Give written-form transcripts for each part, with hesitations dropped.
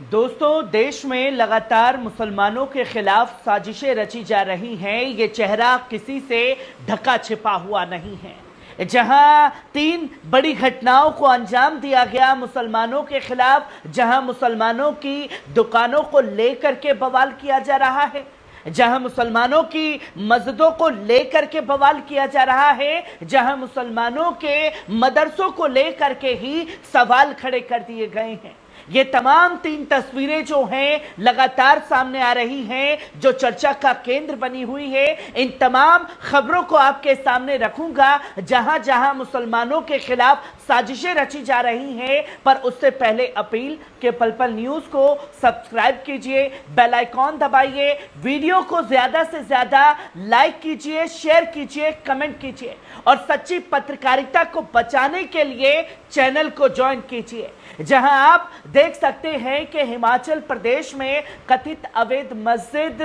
दोस्तों, देश में लगातार मुसलमानों के खिलाफ साजिशें रची जा रही हैं। ये चेहरा किसी से ढका छिपा हुआ नहीं है। जहां 3 बड़ी घटनाओं को अंजाम दिया गया मुसलमानों के खिलाफ, जहां मुसलमानों की दुकानों को लेकर के बवाल किया जा रहा है, जहां मुसलमानों की मस्जिदों को लेकर के बवाल किया जा रहा है, जहां मुसलमानों के मदरसों को लेकर के ही सवाल खड़े कर दिए गए हैं। ये तमाम 3 तस्वीरें जो हैं लगातार सामने आ रही हैं, जो चर्चा का केंद्र बनी हुई है। इन तमाम खबरों को आपके सामने रखूंगा, जहां जहां मुसलमानों के खिलाफ साजिशें रची जा रही हैं। पर उससे पहले अपील कि पल पल न्यूज को सब्सक्राइब कीजिए, बेल आइकॉन दबाइए, वीडियो को ज्यादा से ज्यादा लाइक कीजिए, शेयर कीजिए, कमेंट कीजिए और सच्ची पत्रकारिता को बचाने के लिए चैनल को ज्वाइन कीजिए। जहां आप देख सकते हैं कि हिमाचल प्रदेश में कथित अवैध मस्जिद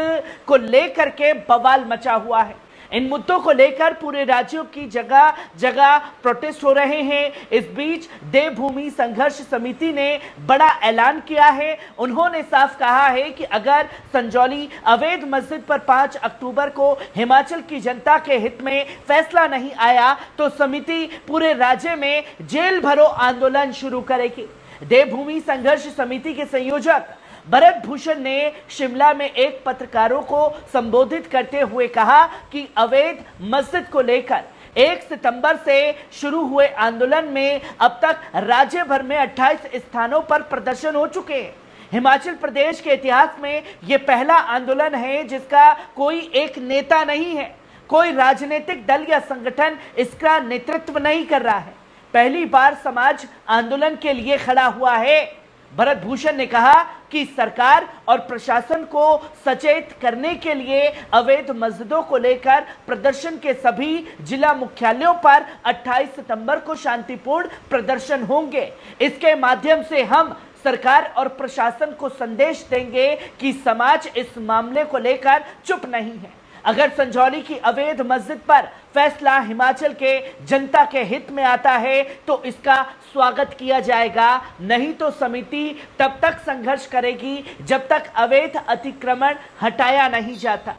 को लेकर के बवाल मचा हुआ है। इन मुद्दों को लेकर पूरे राज्यों की जगह जगह प्रोटेस्ट हो रहे हैं। इस बीच देवभूमि संघर्ष समिति ने बड़ा ऐलान किया है। उन्होंने साफ कहा है कि अगर संजौली अवैध मस्जिद पर 5 अक्टूबर को हिमाचल की जनता के हित में फैसला नहीं आया तो समिति पूरे राज्य में जेल भरो आंदोलन शुरू करेगी। देवभूमि संघर्ष समिति के संयोजक भरत भूषण ने शिमला में एक पत्रकारों को संबोधित करते हुए कहा कि अवैध मस्जिद को लेकर 1 सितंबर से शुरू हुए आंदोलन में अब तक राज्य भर में 28 स्थानों पर प्रदर्शन हो चुके हैं। हिमाचल प्रदेश के इतिहास में यह पहला आंदोलन है जिसका कोई एक नेता नहीं है, कोई राजनीतिक दल या संगठन इसका नेतृत्व नहीं कर रहा है। पहली बार समाज आंदोलन के लिए खड़ा हुआ है। भरत भूषण ने कहा कि सरकार और प्रशासन को सचेत करने के लिए अवैध मस्जिदों को लेकर प्रदर्शन के सभी जिला मुख्यालयों पर 28 सितंबर को शांतिपूर्ण प्रदर्शन होंगे। इसके माध्यम से हम सरकार और प्रशासन को संदेश देंगे कि समाज इस मामले को लेकर चुप नहीं है। अगर संजौली की अवैध मस्जिद पर फैसला हिमाचल के जनता के हित में आता है तो इसका स्वागत किया जाएगा, नहीं तो समिति तब तक संघर्ष करेगी जब तक अवैध अतिक्रमण हटाया नहीं जाता।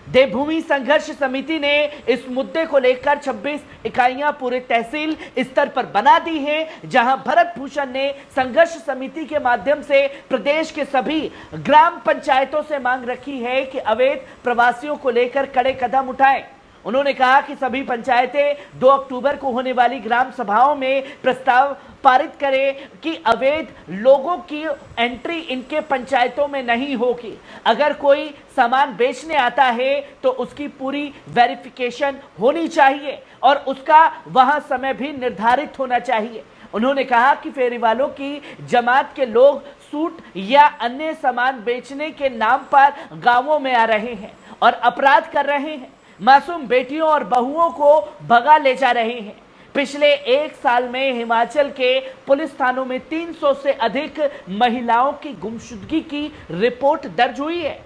देवभूमि संघर्ष समिति ने इस मुद्दे को लेकर 26 इकाइयां पूरे तहसील स्तर पर बना दी हैं, जहां भरत भूषण ने संघर्ष समिति के माध्यम से प्रदेश के सभी ग्राम पंचायतों से मांग रखी है कि अवैध प्रवासियों को लेकर कड़े कदम उठाएं। उन्होंने कहा कि सभी पंचायतें 2 अक्टूबर को होने वाली ग्राम सभाओं में प्रस्ताव पारित करें कि अवैध लोगों की एंट्री इनके पंचायतों में नहीं होगी। अगर कोई सामान बेचने आता है तो उसकी पूरी वेरिफिकेशन होनी चाहिए और उसका वहां समय भी निर्धारित होना चाहिए। उन्होंने कहा कि फेरी वालों की जमात के लोग सूट या अन्य सामान बेचने के नाम पर गांवों में आ रहे हैं और अपराध कर रहे हैं, मासूम बेटियों और बहुओं को भगा ले जा रहे हैं। पिछले 1 साल में हिमाचल के पुलिस थानों में 300 से अधिक महिलाओं की गुमशुदगी की रिपोर्ट दर्ज हुई है।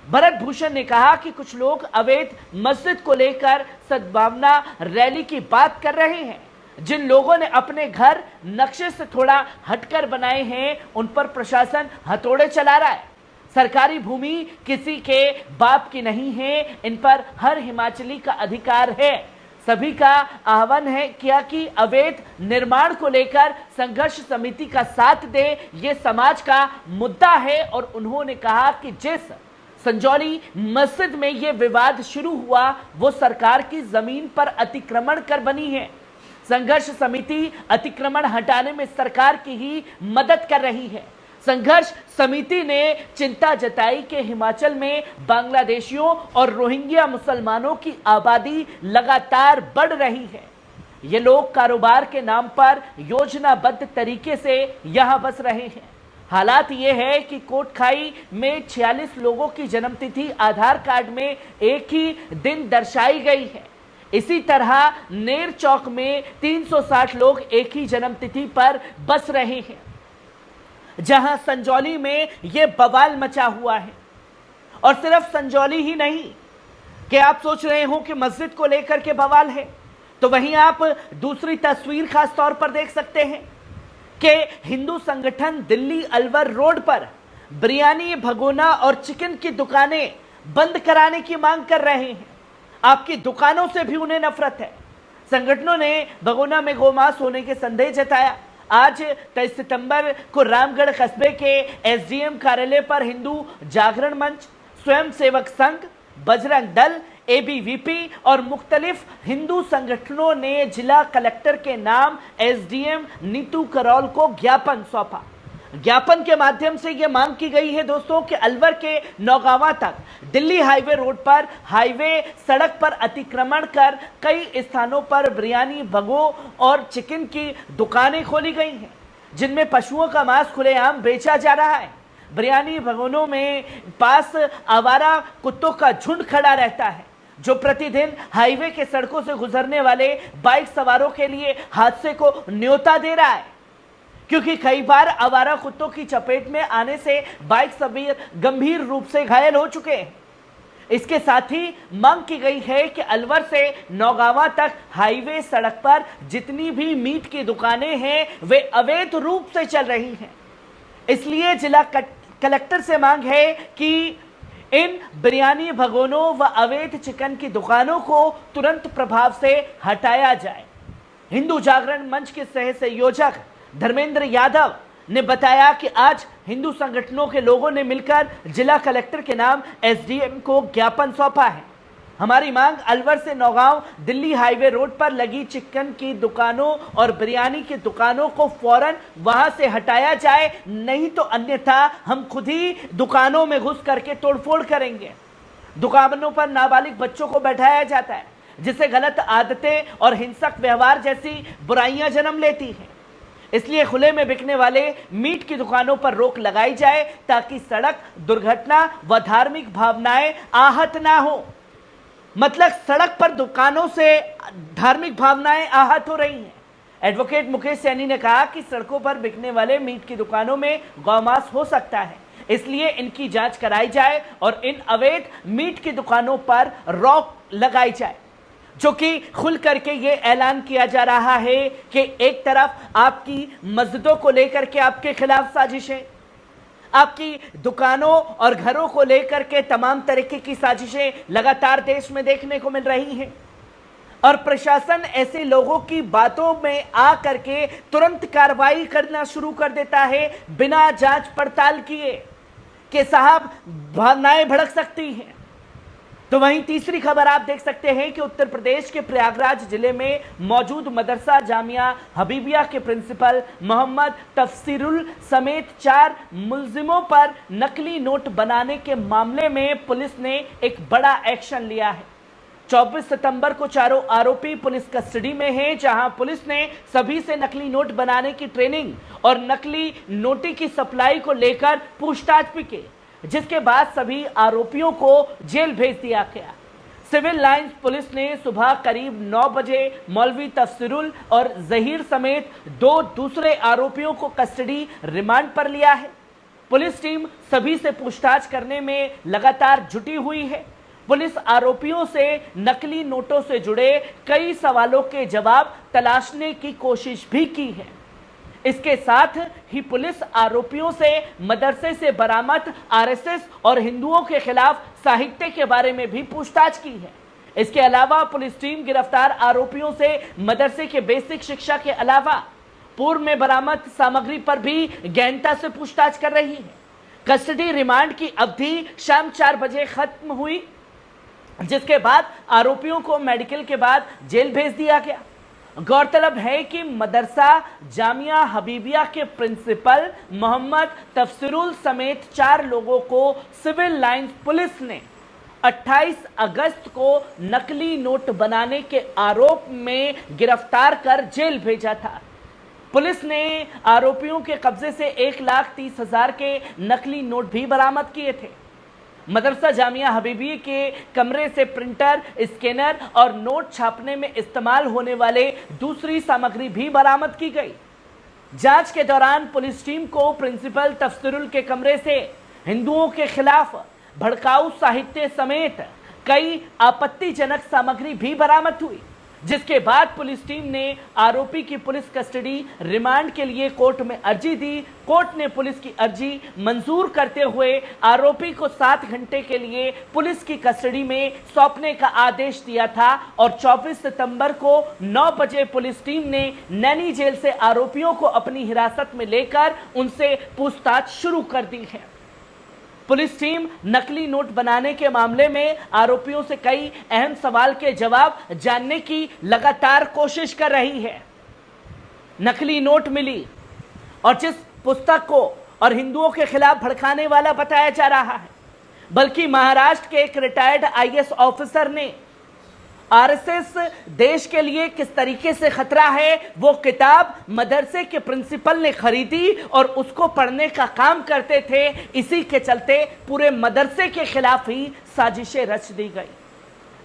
भरत भूषण ने कहा कि कुछ लोग अवैध मस्जिद को लेकर सद्भावना रैली की बात कर रहे हैं। जिन लोगों ने अपने घर नक्शे से थोड़ा हटकर बनाए हैं उन पर प्रशासन हथौड़े चला रहा है। सरकारी भूमि किसी के बाप की नहीं है, इन पर हर हिमाचली का अधिकार है। सभी का आह्वान है किया कि अवैध निर्माण को लेकर संघर्ष समिति का साथ दे, ये समाज का मुद्दा है। और उन्होंने कहा कि जिस संजौली मस्जिद में ये विवाद शुरू हुआ वो सरकार की जमीन पर अतिक्रमण कर बनी है। संघर्ष समिति अतिक्रमण हटाने में सरकार की ही मदद कर रही है। संघर्ष समिति ने चिंता जताई कि हिमाचल में बांग्लादेशियों और रोहिंग्या मुसलमानों की आबादी लगातार बढ़ रही है। ये लोग कारोबार के नाम पर योजनाबद्ध तरीके से यहां बस रहे हैं। हालात ये है कि कोटखाई में 46 लोगों की जन्मतिथि आधार कार्ड में एक ही दिन दर्शाई गई है। इसी तरह नेर चौक में 360 लोग एक ही जन्मतिथि पर बस रहे हैं। जहां संजौली में यह बवाल मचा हुआ है। और सिर्फ संजौली ही नहीं कि आप सोच रहे हो कि मस्जिद को लेकर के बवाल है, तो वहीं आप दूसरी तस्वीर खास तौर पर देख सकते हैं कि हिंदू संगठन दिल्ली अलवर रोड पर बिरयानी, भगोना और चिकन की दुकानें बंद कराने की मांग कर रहे हैं। आपकी दुकानों से भी उन्हें नफरत है। संगठनों ने भगोना में गोमांस होने के संदेह जताया। आज 23 सितंबर को रामगढ़ कस्बे के एसडीएम कार्यालय पर हिंदू जागरण मंच, स्वयं सेवक संघ, बजरंग दल, एबीवीपी और मुख्तलिफ हिंदू संगठनों ने जिला कलेक्टर के नाम एसडीएम नीतू करौल को ज्ञापन सौंपा। ज्ञापन के माध्यम से यह मांग की गई है दोस्तों कि अलवर के नौगांवा तक दिल्ली हाईवे रोड पर हाईवे सड़क पर अतिक्रमण कर कई स्थानों पर बिरयानी, भगो और चिकन की दुकानें खोली गई हैं, जिनमें पशुओं का मांस खुलेआम बेचा जा रहा है। बिरयानी भगोनों में पास आवारा कुत्तों का झुंड खड़ा रहता है, जो प्रतिदिन हाईवे के सड़कों से गुजरने वाले बाइक सवारों के लिए हादसे को न्योता दे रहा है, क्योंकि कई बार आवारा कुत्तों की चपेट में आने से बाइक सवार गंभीर रूप से घायल हो चुके हैं। इसके साथ ही मांग की गई है कि अलवर से नौगांवा तक हाईवे सड़क पर जितनी भी मीट की दुकानें हैं वे अवैध रूप से चल रही हैं। इसलिए जिला कलेक्टर से मांग है कि इन बिरयानी, भगोनों व अवैध चिकन की दुकानों को तुरंत प्रभाव से हटाया जाए। हिंदू जागरण मंच के सह संयोजक धर्मेंद्र यादव ने बताया कि आज हिंदू संगठनों के लोगों ने मिलकर जिला कलेक्टर के नाम एसडीएम को ज्ञापन सौंपा है। हमारी मांग अलवर से नौगांव दिल्ली हाईवे रोड पर लगी चिकन की दुकानों और बिरयानी की दुकानों को फौरन वहां से हटाया जाए, नहीं तो अन्यथा हम खुद ही दुकानों में घुस करके तोड़फोड़ करेंगे। दुकानों पर नाबालिग बच्चों को बैठाया जाता है, जिससे गलत आदतें और हिंसक व्यवहार जैसी बुराइयां जन्म लेती हैं। इसलिए खुले में बिकने वाले मीट की दुकानों पर रोक लगाई जाए, ताकि सड़क दुर्घटना व धार्मिक भावनाएं आहत ना हो। मतलब सड़क पर दुकानों से धार्मिक भावनाएं आहत हो रही हैं। एडवोकेट मुकेश सैनी ने कहा कि सड़कों पर बिकने वाले मीट की दुकानों में गौमांस हो सकता है, इसलिए इनकी जांच कराई जाए और इन अवैध मीट की दुकानों पर रोक लगाई जाए। जो कि खुल करके ये ऐलान किया जा रहा है कि एक तरफ आपकी मस्जिदों को लेकर के आपके खिलाफ साजिशें, आपकी दुकानों और घरों को लेकर के तमाम तरीके की साजिशें लगातार देश में देखने को मिल रही हैं, और प्रशासन ऐसे लोगों की बातों में आ करके तुरंत कार्रवाई करना शुरू कर देता है बिना जांच पड़ताल किए कि साहब भावनाएं भड़क सकती हैं। तो वहीं तीसरी खबर आप देख सकते हैं कि उत्तर प्रदेश के प्रयागराज जिले में मौजूद मदरसा जामिया हबीबिया के प्रिंसिपल मोहम्मद तफसीरुल समेत 4 मुलजिमों पर नकली नोट बनाने के मामले में पुलिस ने एक बड़ा एक्शन लिया है। 24 सितंबर को चारों आरोपी पुलिस कस्टडी में हैं, जहां पुलिस ने सभी से नकली नोट बनाने की ट्रेनिंग और नकली नोटों की सप्लाई को लेकर पूछताछ भी की, जिसके बाद सभी आरोपियों को जेल भेज दिया गया। सिविल लाइंस पुलिस ने सुबह करीब 9 बजे मौलवी तफसीरुल और जहीर समेत 2 दूसरे आरोपियों को कस्टडी रिमांड पर लिया है। पुलिस टीम सभी से पूछताछ करने में लगातार जुटी हुई है। पुलिस आरोपियों से नकली नोटों से जुड़े कई सवालों के जवाब तलाशने की कोशिश भी की है। इसके साथ ही पुलिस आरोपियों से मदरसे से बरामद आरएसएस और हिंदुओं के खिलाफ साहित्य के बारे में भी पूछताछ की है। इसके अलावा पुलिस टीम गिरफ्तार आरोपियों से मदरसे के बेसिक शिक्षा के अलावा पूर्व में बरामद सामग्री पर भी गहनता से पूछताछ कर रही है। कस्टडी रिमांड की अवधि शाम 4 बजे खत्म हुई, जिसके बाद आरोपियों को मेडिकल के बाद जेल भेज दिया गया। गौरतलब है कि मदरसा जामिया हबीबिया के प्रिंसिपल मोहम्मद तफसीरुल समेत 4 लोगों को सिविल लाइंस पुलिस ने 28 अगस्त को नकली नोट बनाने के आरोप में गिरफ्तार कर जेल भेजा था। पुलिस ने आरोपियों के कब्जे से 1,30,000 के नकली नोट भी बरामद किए थे। मदरसा जामिया हबीबी के कमरे से प्रिंटर, स्कैनर और नोट छापने में इस्तेमाल होने वाले दूसरी सामग्री भी बरामद की गई। जांच के दौरान पुलिस टीम को प्रिंसिपल तफसीरुल के कमरे से हिंदुओं के खिलाफ भड़काऊ साहित्य समेत कई आपत्तिजनक सामग्री भी बरामद हुई, जिसके बाद पुलिस टीम ने आरोपी की पुलिस कस्टडी रिमांड के लिए कोर्ट में अर्जी दी। कोर्ट ने पुलिस की अर्जी मंजूर करते हुए आरोपी को 7 घंटे के लिए पुलिस की कस्टडी में सौंपने का आदेश दिया था और 24 सितंबर को 9 बजे पुलिस टीम ने नैनी जेल से आरोपियों को अपनी हिरासत में लेकर उनसे पूछताछ शुरू कर दी है। पुलिस टीम नकली नोट बनाने के मामले में आरोपियों से कई अहम सवाल के जवाब जानने की लगातार कोशिश कर रही है। नकली नोट मिली और जिस पुस्तक को और हिंदुओं के खिलाफ भड़काने वाला बताया जा रहा है, बल्कि महाराष्ट्र के एक रिटायर्ड आईएएस ऑफिसर ने आरएसएस देश के लिए किस तरीके से खतरा है वो किताब मदरसे के प्रिंसिपल ने खरीदी और उसको पढ़ने का काम करते थे। इसी के चलते पूरे मदरसे के खिलाफ ही साजिशें रच दी गई,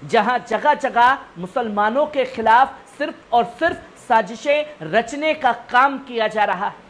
जहां जगह जगह मुसलमानों के खिलाफ सिर्फ और सिर्फ साजिशें रचने का काम किया जा रहा है।